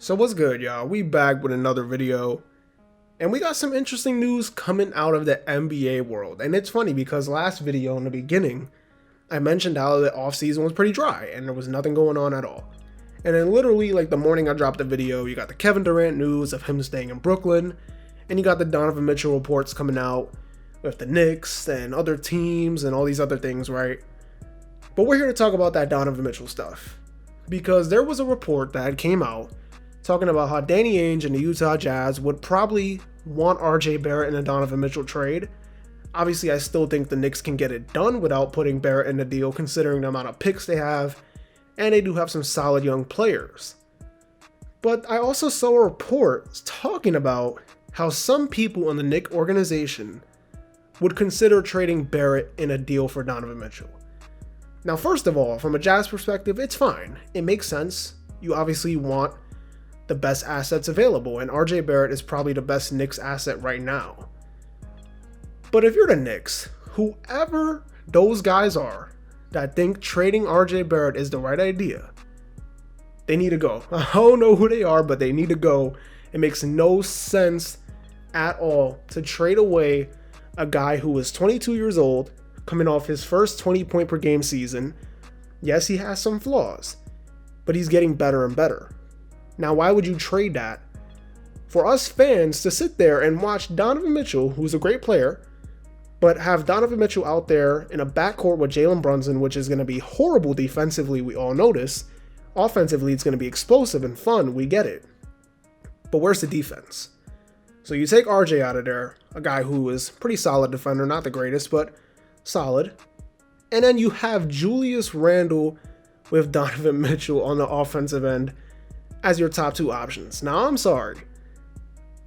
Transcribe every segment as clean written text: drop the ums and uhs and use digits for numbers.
So what's good, y'all? We back with another video, and we got some interesting news coming out of the NBA world. And it's funny because last video in the beginning, I mentioned how the offseason was pretty dry and there was nothing going on at all. And then literally like the morning I dropped the video, you got the Kevin Durant news of him staying in Brooklyn, and you got the Donovan Mitchell reports coming out with the Knicks and other teams and all these other things, right? But we're here to talk about that Donovan Mitchell stuff, because there was a report that came out talking about how Danny Ainge and the Utah Jazz would probably want RJ Barrett in a Donovan Mitchell trade. Obviously, I still think the Knicks can get it done without putting Barrett in the deal, considering the amount of picks they have, and they do have some solid young players. But I also saw a report talking about how some people in the Knicks organization would consider trading Barrett in a deal for Donovan Mitchell. Now, first of all, from a Jazz perspective, it's fine. It makes sense. You obviously want the best assets available, and RJ Barrett is probably the best Knicks asset right now. But if you're the Knicks, whoever those guys are that think trading RJ Barrett is the right idea, they need to go. I don't know who they are, but they need to go. It makes no sense at all to trade away a guy who is 22 years old, coming off his first 20 point per game season. Yes, he has some flaws, but he's getting better and better. Now, why would you trade that for us fans to sit there and watch Donovan Mitchell, who's a great player, but have Donovan Mitchell out there in a backcourt with Jalen Brunson, which is going to be horrible defensively, we all know this. Offensively, it's going to be explosive and fun, we get it. But where's the defense? So you take RJ out of there, a guy who is pretty solid defender, not the greatest, but solid. And then you have Julius Randle with Donovan Mitchell on the offensive end as your top two options. Now, I'm sorry,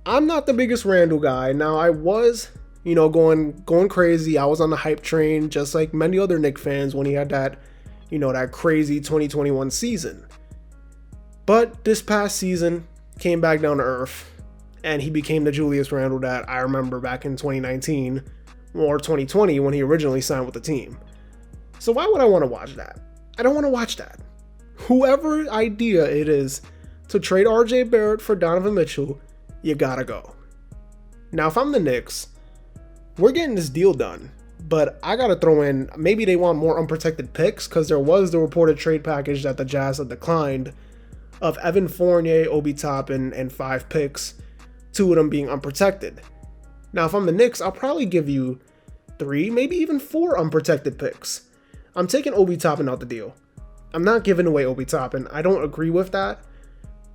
I'm not the biggest Randle guy. Now, I was, going crazy. I was on the hype train, just like many other Knicks fans when he had that, that crazy 2021 season. But this past season came back down to earth, and he became the Julius Randle that I remember back in 2019 or 2020 when he originally signed with the team. So why would I want to watch that? I don't want to watch that. Whoever idea it is to trade RJ Barrett for Donovan Mitchell, you gotta go. Now, if I'm the Knicks, we're getting this deal done, but I gotta throw in, maybe they want more unprotected picks, because there was the reported trade package that the Jazz had declined of Evan Fournier, Obi Toppin, and 5 picks, 2 of them being unprotected. Now, if I'm the Knicks, I'll probably give you 3, maybe even 4 unprotected picks. I'm taking Obi Toppin out the deal. I'm not giving away Obi Toppin. I don't agree with that.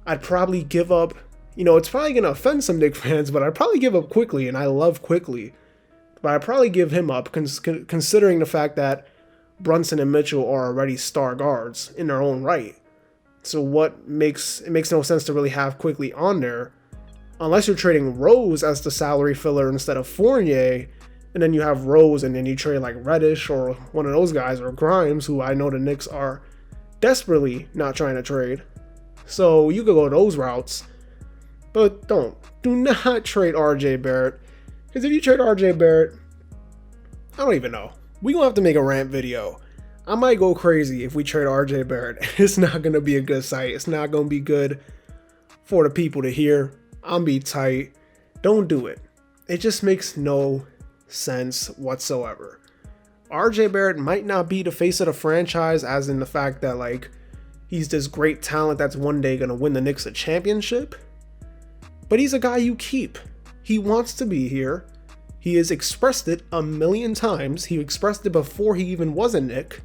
I'd probably give up, it's probably going to offend some Knicks fans, but I'd probably give up quickly, and I love quickly. But I'd probably give him up, considering the fact that Brunson and Mitchell are already star guards in their own right. So it makes no sense to really have quickly on there, unless you're trading Rose as the salary filler instead of Fournier, and then you have Rose, and then you trade like Reddish or one of those guys, or Grimes, who I know the Knicks are desperately not trying to trade. So you could go those routes, but do not trade RJ Barrett, because if you trade RJ Barrett, I don't even know. We're going to have to make a rant video. I might go crazy if we trade RJ Barrett. It's not going to be a good sight. It's not going to be good for the people to hear. I'm be tight. Don't do it. It just makes no sense whatsoever. RJ Barrett might not be the face of the franchise, as in the fact that he's this great talent that's one day going to win the Knicks a championship, but he's a guy you keep. He wants to be here. He has expressed it a million times. He expressed it before he even was a Knick.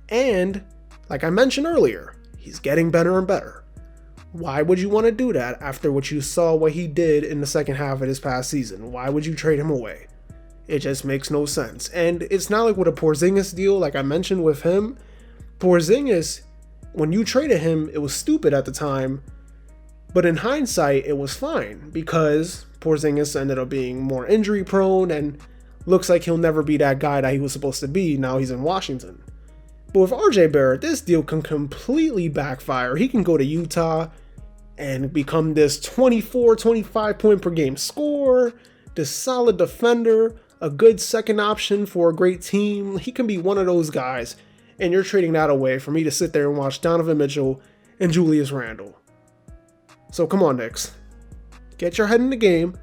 And like I mentioned earlier, he's getting better and better. Why would you want to do that after what you saw what he did in the second half of this past season? Why would you trade him away? It just makes no sense. And it's not like with a Porzingis deal, like I mentioned with him. Porzingis, when you traded him, it was stupid at the time. But in hindsight, it was fine, because Porzingis ended up being more injury prone and looks like he'll never be that guy that he was supposed to be. Now he's in Washington. But with RJ Barrett, this deal can completely backfire. He can go to Utah and become this 24, 25 point per game scorer, this solid defender, a good second option for a great team. He can be one of those guys, and you're trading that away for me to sit there and watch Donovan Mitchell and Julius Randle. So come on, Knicks. Get your head in the game.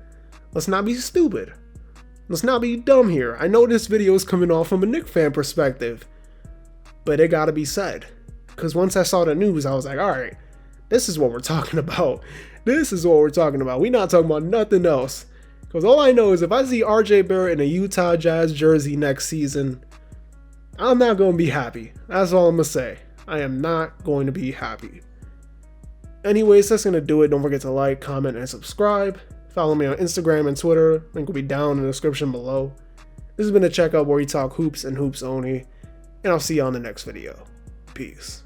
Let's not be stupid. Let's not be dumb here. I know this video is coming off from a Knicks fan perspective, but it gotta be said. Because once I saw the news, I was like, alright, this is what we're talking about. This is what we're talking about. We're not talking about nothing else. Because all I know is if I see RJ Barrett in a Utah Jazz jersey next season, I'm not going to be happy. That's all I'm going to say. I am not going to be happy. Anyways, that's going to do it. Don't forget to like, comment, and subscribe. Follow me on Instagram and Twitter. Link will be down in the description below. This has been a checkup where we talk hoops and hoops only. And I'll see you on the next video. Peace.